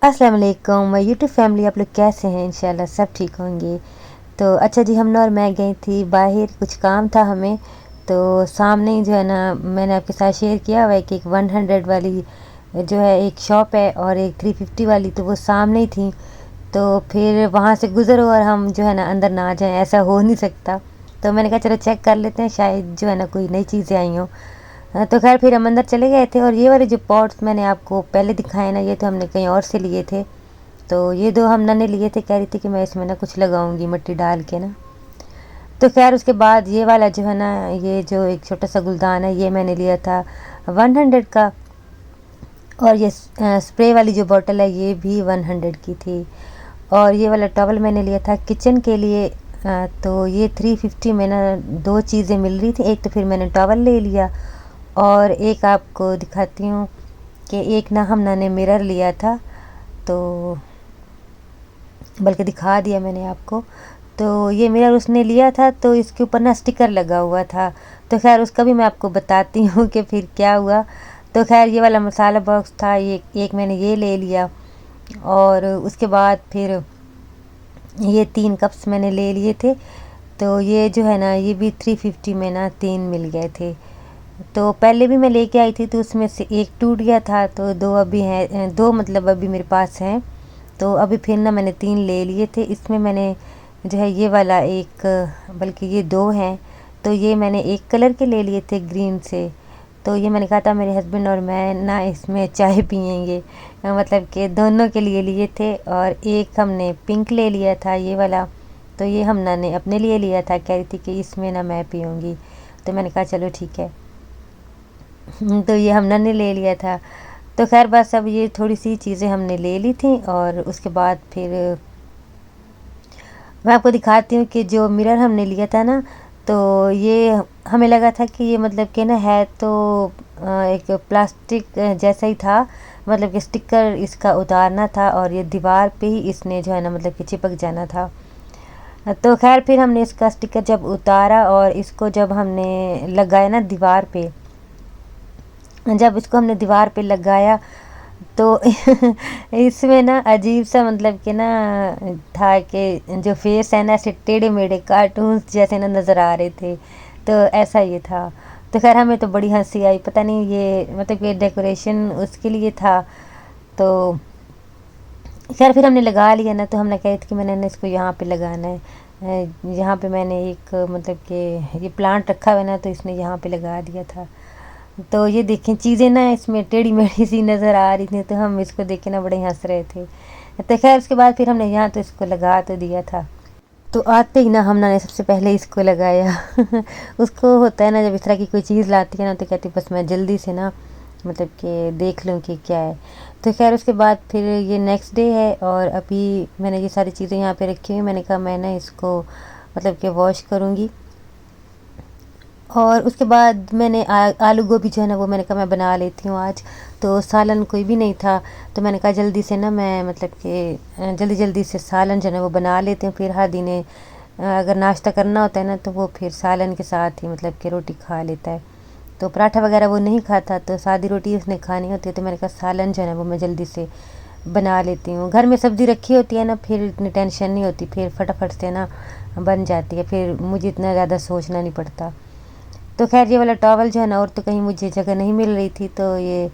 अस्सलाम वालेकुम my YouTube family, आप लोग कैसे हैं? इंशाल्लाह सब ठीक होंगे। तो अच्छा जी, हम और मैं गई थी बाहर, कुछ काम था हमें। तो सामने ही जो है ना, मैंने आपके साथ शेयर किया हुआ है कि एक 100 वाली जो है एक शॉप है और एक 350 वाली, तो वो सामने ही थी। तो फिर वहाँ से गुज़रो और हम जो है ना अंदर ना आ जाएं, ऐसा हो नहीं सकता। तो मैंने कहा चलो चेक कर लेते हैं, शायद जो है ना कोई नई चीज़ें आई हों। तो खैर फिर हम अंदर चले गए थे। और ये वाले जो पॉट्स मैंने आपको पहले दिखाए ना, ये तो हमने कहीं और से लिए थे। तो ये दो हम नन्हे लिए थे, कह रही थी कि मैं इसमें ना कुछ लगाऊंगी मिट्टी डाल के ना। तो खैर उसके बाद ये वाला जो है ना, ये जो एक छोटा सा गुलदान है, ये मैंने लिया था 100 का। और ये स्प्रे वाली जो बॉटल है, ये भी 100 की थी। और ये वाला टॉवल मैंने लिया था किचन के लिए। तो ये 350 में ना दो चीज़ें मिल रही थी। एक तो फिर मैंने टॉवल ले लिया, और एक आपको दिखाती हूँ कि एक ना हमना ने मिरर लिया था। तो बल्कि दिखा दिया मैंने आपको। तो ये मिरर उसने लिया था, तो इसके ऊपर ना स्टिकर लगा हुआ था। तो खैर उसका भी मैं आपको बताती हूँ कि फिर क्या हुआ। तो खैर ये वाला मसाला बॉक्स था, ये एक मैंने ये ले लिया। और उसके बाद फिर ये 3 कप्स मैंने ले लिए थे। तो ये जो है ना, ये भी 350 में ना 3 मिल गए थे। तो पहले भी मैं लेके आई थी, तो उसमें से एक टूट गया था, तो दो अभी हैं, दो मतलब अभी मेरे पास हैं। तो अभी फिर ना मैंने 3 ले लिए थे। इसमें मैंने जो है ये वाला एक, बल्कि ये दो हैं। तो ये मैंने एक कलर के ले लिए थे, ग्रीन से। तो ये मैंने कहा था मेरे हस्बैंड और मैं ना इसमें चाय पियेंगे, मतलब कि दोनों के लिए लिए थे। और एक हमने पिंक ले लिया था, ये वाला। तो ये हमना ने अपने लिए लिया था, कह रही थी कि इसमें ना मैं पीऊँगी। तो मैंने कहा चलो ठीक है। तो ये हमना ने ले लिया था। तो खैर बस अब ये थोड़ी सी चीज़ें हमने ले ली थी। और उसके बाद फिर मैं आपको दिखाती हूँ कि जो मिरर हमने लिया था ना, तो ये हमें लगा था कि ये मतलब कि ना है तो एक प्लास्टिक जैसा ही था, मतलब कि स्टिकर इसका उतारना था और ये दीवार पे ही इसने जो है ना मतलब कि चिपक जाना था। तो खैर फिर हमने इसका स्टिकर जब उतारा और इसको जब हमने लगाया ना दीवार पे, जब इसको हमने दीवार पे लगाया, तो इसमें ना अजीब सा मतलब कि ना था कि जो फेस है ना, ऐसे टेढ़े मेढ़े कार्टून्स जैसे ना नज़र आ रहे थे। तो ऐसा ये था। तो खैर हमें तो बड़ी हंसी आई, पता नहीं ये मतलब कि डेकोरेशन उसके लिए था। तो खैर फिर हमने लगा लिया ना। तो हमने कहा कि मैंने ना इसको यहाँ पे लगाना है। यहाँ पे मैंने एक मतलब कि ये प्लांट रखा हुआ है ना, तो इसने यहाँ पे लगा दिया था। तो ये देखें चीज़ें ना इसमें टेढ़ी मेढ़ी सी नज़र आ रही थी, तो हम इसको देख के ना बड़े हंस रहे थे। तो खैर उसके बाद फिर हमने यहाँ तो इसको लगा तो दिया था। तो आते ही ना हमना ने सबसे पहले इसको लगाया। उसको होता है ना, जब इस तरह की कोई चीज़ लाती है ना, तो कहती बस मैं जल्दी से ना मतलब कि देख लूँ कि क्या है। तो खैर उसके बाद फिर ये नेक्स्ट डे है, और अभी मैंने ये सारी चीज़ें यहाँ पे रखी हुई। मैंने कहा मैं ना इसको मतलब कि वॉश करूँगी। और उसके बाद मैंने आलू गोभी जो है ना, वो मैंने कहा मैं बना लेती हूँ आज। तो सालन कोई भी नहीं था, तो मैंने कहा जल्दी से ना मैं मतलब कि जल्दी जल्दी से सालन जो है ना वो बना लेते हैं। फिर हर दिन अगर नाश्ता करना होता है ना, तो वो फिर सालन के साथ ही मतलब कि रोटी खा लेता है। तो पराठा वगैरह वो नहीं खाता, तो सादी रोटी उसने खानी होती है। तो मैंने कहा सालन जो है ना वो मैं जल्दी से बना लेती हूँ। घर में सब्ज़ी रखी होती है ना, फिर इतनी टेंशन नहीं होती, फिर फटाफट से ना बन जाती है, फिर मुझे इतना ज़्यादा सोचना नहीं पड़ता। तो खैर ये वाला टॉवल जो है ना, और तो कहीं मुझे जगह नहीं मिल रही थी, तो ये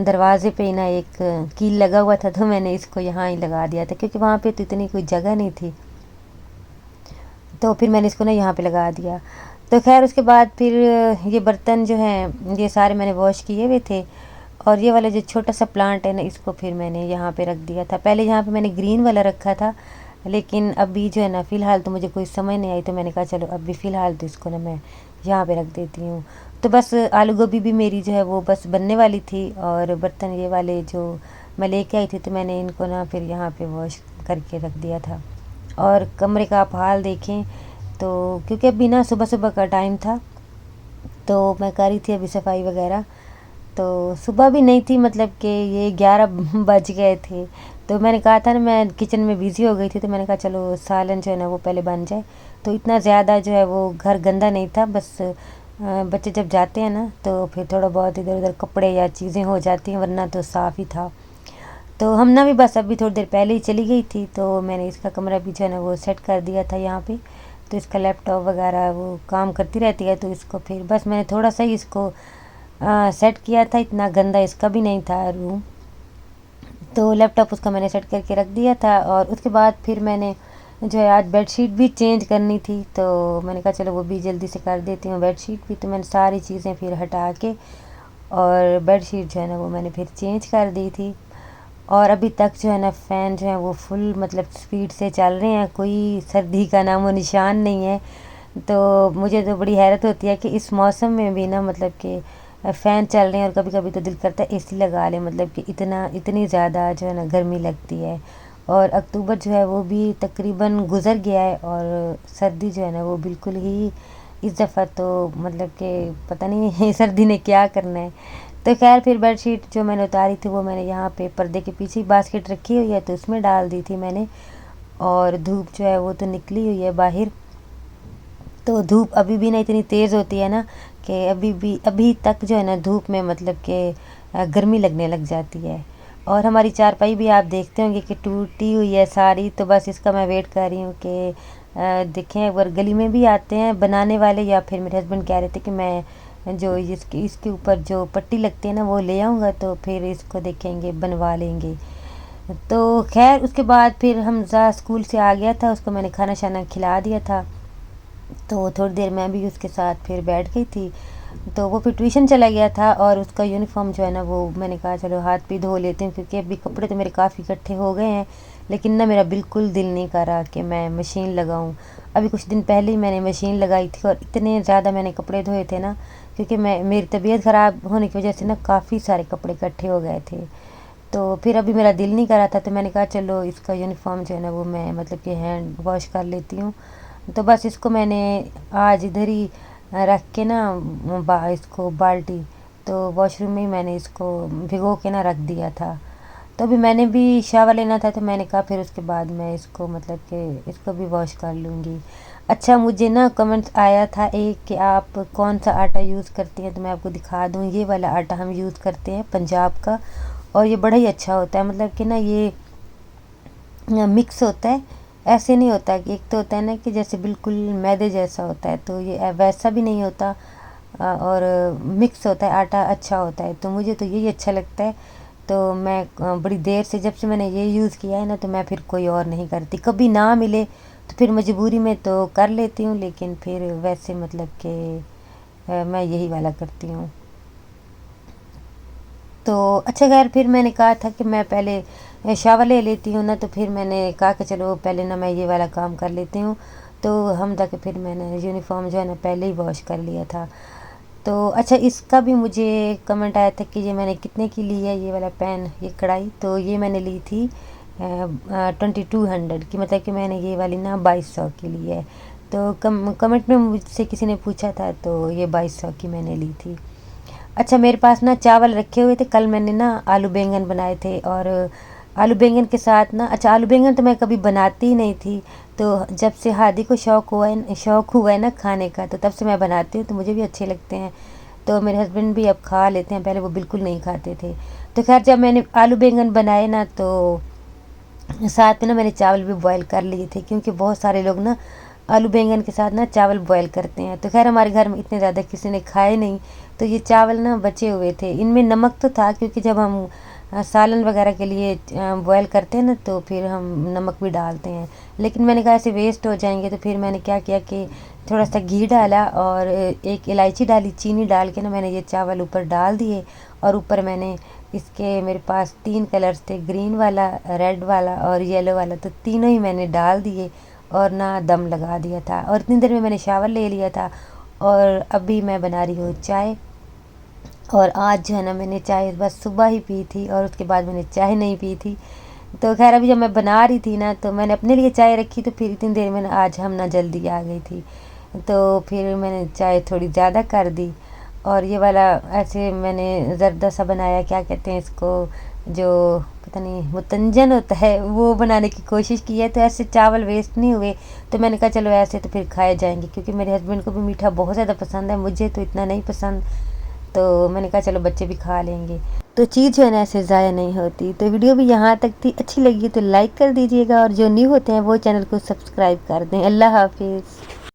दरवाज़े पे ही ना एक कील लगा हुआ था, तो मैंने इसको यहाँ ही लगा दिया था, क्योंकि वहाँ पे तो इतनी कोई जगह नहीं थी। तो फिर मैंने इसको ना यहाँ पे लगा दिया। तो खैर उसके बाद फिर ये बर्तन जो हैं ये सारे मैंने वॉश किए हुए थे। और ये वाला जो छोटा सा प्लांट है ना, इसको फिर मैंने यहाँ पे रख दिया था। पहले यहाँ पे मैंने ग्रीन वाला रखा था, लेकिन अभी जो है ना फ़िलहाल तो मुझे कोई समझ नहीं आई, तो मैंने कहा चलो अभी फ़िलहाल तो इसको ना मैं यहाँ पे रख देती हूँ। तो बस आलू गोभी भी मेरी जो है वो बस बनने वाली थी, और बर्तन ये वाले जो मैं लेके आई थी, तो मैंने इनको ना फिर यहाँ पे वॉश करके रख दिया था। और कमरे का आप हाल देखें, तो क्योंकि अभी ना सुबह सुबह का टाइम था, तो मैं कर रही थी अभी सफाई वगैरह। तो सुबह भी नहीं थी, मतलब कि ये 11 बज गए थे। तो मैंने कहा था ना, मैं किचन में बिज़ी हो गई थी, तो मैंने कहा चलो सालन जो है ना वो पहले बन जाए। तो इतना ज़्यादा जो है वो घर गंदा नहीं था, बस बच्चे जब जाते हैं ना, तो फिर थोड़ा बहुत इधर उधर कपड़े या चीज़ें हो जाती हैं, वरना तो साफ़ ही था। तो हम ना भी बस अभी थोड़ी देर पहले ही चली गई थी, तो मैंने इसका कमरा भी जो है ना वो सेट कर दिया था यहाँ पे। तो इसका लैपटॉप वगैरह वो काम करती रहती है, तो इसको फिर बस मैंने थोड़ा सा ही इसको सेट किया था, इतना गंदा इसका भी नहीं था रूम। तो लैपटॉप उसका मैंने सेट करके रख दिया था। और उसके बाद फिर मैंने जो है आज बेडशीट भी चेंज करनी थी, तो मैंने कहा चलो वो भी जल्दी से कर देती हूँ बेडशीट भी। तो मैंने सारी चीज़ें फिर हटा के और बेडशीट जो है ना वो मैंने फिर चेंज कर दी थी। और अभी तक जो है ना फ़ैन जो है वो फुल मतलब स्पीड से चल रहे हैं, कोई सर्दी का नामो निशान नहीं है। तो मुझे तो बड़ी हैरत होती है कि इस मौसम में भी ना मतलब कि फ़ैन चल रहे हैं, और कभी कभी तो दिल करता है एसी लगा लें, मतलब कि इतनी ज़्यादा जो है ना गर्मी लगती है। और अक्टूबर जो है वो भी तकरीबन गुज़र गया है, और सर्दी जो है ना वो बिल्कुल ही इस दफ़ा तो मतलब कि पता नहीं सर्दी ने क्या करना है। तो खैर फिर बेडशीट जो मैंने उतारी थी वो मैंने यहाँ पे पर्दे के पीछे बास्केट रखी हुई है, तो उसमें डाल दी थी मैंने। और धूप जो है वो तो निकली हुई है बाहर। तो धूप अभी भी ना इतनी तेज़ होती है ना कि अभी तक जो है ना धूप में मतलब कि गर्मी लगने लग जाती है। और हमारी चारपाई भी आप देखते होंगे कि टूटी हुई है सारी, तो बस इसका मैं वेट कर रही हूँ कि देखें अगर गली में भी आते हैं बनाने वाले, या फिर मेरे हस्बैंड कह रहे थे कि मैं जो इसके ऊपर जो पट्टी लगती है ना वो ले आऊँगा, तो फिर इसको देखेंगे बनवा लेंगे। तो खैर उसके बाद फिर हमज़ा स्कूल से आ गया था, उसको मैंने खाना शाना खिला दिया था। तो थोड़ी देर मैं भी उसके साथ फिर बैठ गई थी। तो वो फिर ट्यूशन चला गया था, और उसका यूनिफॉर्म जो है ना वो मैंने कहा चलो हाथ भी धो लेती हूँ, क्योंकि अभी कपड़े तो मेरे काफ़ी इकट्ठे हो गए हैं। लेकिन ना मेरा बिल्कुल दिल नहीं कर रहा कि मैं मशीन लगाऊँ। अभी कुछ दिन पहले ही मैंने मशीन लगाई थी, और इतने ज़्यादा मैंने कपड़े धोए थे ना, क्योंकि मेरी तबीयत ख़राब होने की वजह से ना काफ़ी सारे कपड़े इकट्ठे हो गए थे। तो फिर अभी मेरा दिल नहीं कर रहा था, तो मैंने कहा चलो इसका यूनिफॉर्म जो है ना वो मैं मतलब कि हैंड वॉश कर लेती हूँ। तो बस इसको मैंने आज इधर ही रख के ना इसको बाल्टी, तो वॉशरूम में ही मैंने इसको भिगो के ना रख दिया था। तो अभी मैंने भी शावर लेना था, तो मैंने कहा फिर उसके बाद मैं इसको मतलब कि इसको भी वॉश कर लूँगी। अच्छा मुझे ना कमेंट्स आया था एक कि आप कौन सा आटा यूज़ करती हैं, तो मैं आपको दिखा दूँ। ये वाला आटा हम यूज़ करते हैं पंजाब का, और ये बड़ा ही अच्छा होता है। मतलब कि ना ये मिक्स होता है, ऐसे नहीं होता कि एक तो होता है ना कि जैसे बिल्कुल मैदे जैसा होता है, तो ये वैसा भी नहीं होता। और मिक्स होता है आटा, अच्छा होता है। तो मुझे तो यही अच्छा लगता है। तो मैं बड़ी देर से जब से मैंने ये यूज़ किया है ना, तो मैं फिर कोई और नहीं करती। कभी ना मिले तो फिर मजबूरी में तो कर लेती हूँ, लेकिन फिर वैसे मतलब कि मैं यही वाला करती हूँ। तो अच्छा खैर फिर मैंने कहा था कि मैं पहले शावर ले लेती हूँ ना, तो फिर मैंने कहा कि चलो पहले ना मैं ये वाला काम कर लेती हूँ। तो हम तक फिर मैंने यूनिफॉर्म जो है ना पहले ही वॉश कर लिया था। तो अच्छा इसका भी मुझे कमेंट आया था कि ये मैंने कितने की ली है, ये वाला पेन, ये कढ़ाई। तो ये मैंने ली थी 2200 की, मतलब कि मैंने ये वाली ना 2200 की ली है। तो कमेंट में मुझसे किसी ने पूछा था, तो ये 2200 की मैंने ली थी। अच्छा मेरे पास ना चावल रखे हुए थे, कल मैंने ना आलू बैंगन बनाए थे। और आलू बैंगन के साथ ना, अच्छा आलू बैंगन तो मैं कभी बनाती ही नहीं थी। तो जब से हादी को शौक़ हुआ है ना खाने का, तो तब से मैं बनाती हूँ, तो मुझे भी अच्छे लगते हैं। तो मेरे हस्बैंड भी अब खा लेते हैं, पहले वो बिल्कुल नहीं खाते थे। तो खैर जब मैंने आलू बैंगन बनाए ना, तो साथ में ना मैंने चावल भी बॉयल कर लिए थे, क्योंकि बहुत सारे लोग ना आलू बैंगन के साथ ना चावल बॉयल करते हैं। तो खैर हमारे घर में इतने ज़्यादा किसी ने खाए नहीं, तो ये चावल ना बचे हुए थे। इनमें नमक तो था, क्योंकि जब हम सालन वगैरह के लिए बॉयल करते हैं ना, तो फिर हम नमक भी डालते हैं। लेकिन मैंने कहा ऐसे वेस्ट हो जाएंगे, तो फिर मैंने क्या किया कि थोड़ा सा घी डाला, और एक इलायची डाली, चीनी डाल के ना मैंने ये चावल ऊपर डाल दिए। और ऊपर मैंने इसके, मेरे पास 3 कलर्स थे, ग्रीन वाला, रेड वाला और येलो वाला, तो तीनों ही मैंने डाल दिए और ना दम लगा दिया था। और इतनी देर में मैंने शावर ले लिया था, और अभी मैं बना रही हूँ चाय। और आज जो है ना मैंने चाय बस सुबह ही पी थी, और उसके बाद मैंने चाय नहीं पी थी। तो खैर अभी जब मैं बना रही थी ना, तो मैंने अपने लिए चाय रखी, तो फिर इतनी देर में ना आज हम ना जल्दी आ गई थी, तो फिर मैंने चाय थोड़ी ज़्यादा कर दी। और ये वाला ऐसे मैंने ज़र्दा सा बनाया, क्या कहते हैं इसको, जो पता नहीं मुतंजन होता है, वो बनाने की कोशिश की है। तो ऐसे चावल वेस्ट नहीं हुए, तो मैंने कहा चलो ऐसे तो फिर खाए जाएंगे, क्योंकि मेरे हस्बैंड को भी मीठा बहुत ज़्यादा पसंद है, मुझे तो इतना नहीं पसंद। तो मैंने कहा चलो बच्चे भी खा लेंगे। तो चीज़ जो है ना ऐसे ज़ाया नहीं होती। तो वीडियो भी यहाँ तक थी, अच्छी लगी तो लाइक कर दीजिएगा और जो न्यू होते हैं वो चैनल को सब्सक्राइब कर दें। अल्लाह हाफिज़।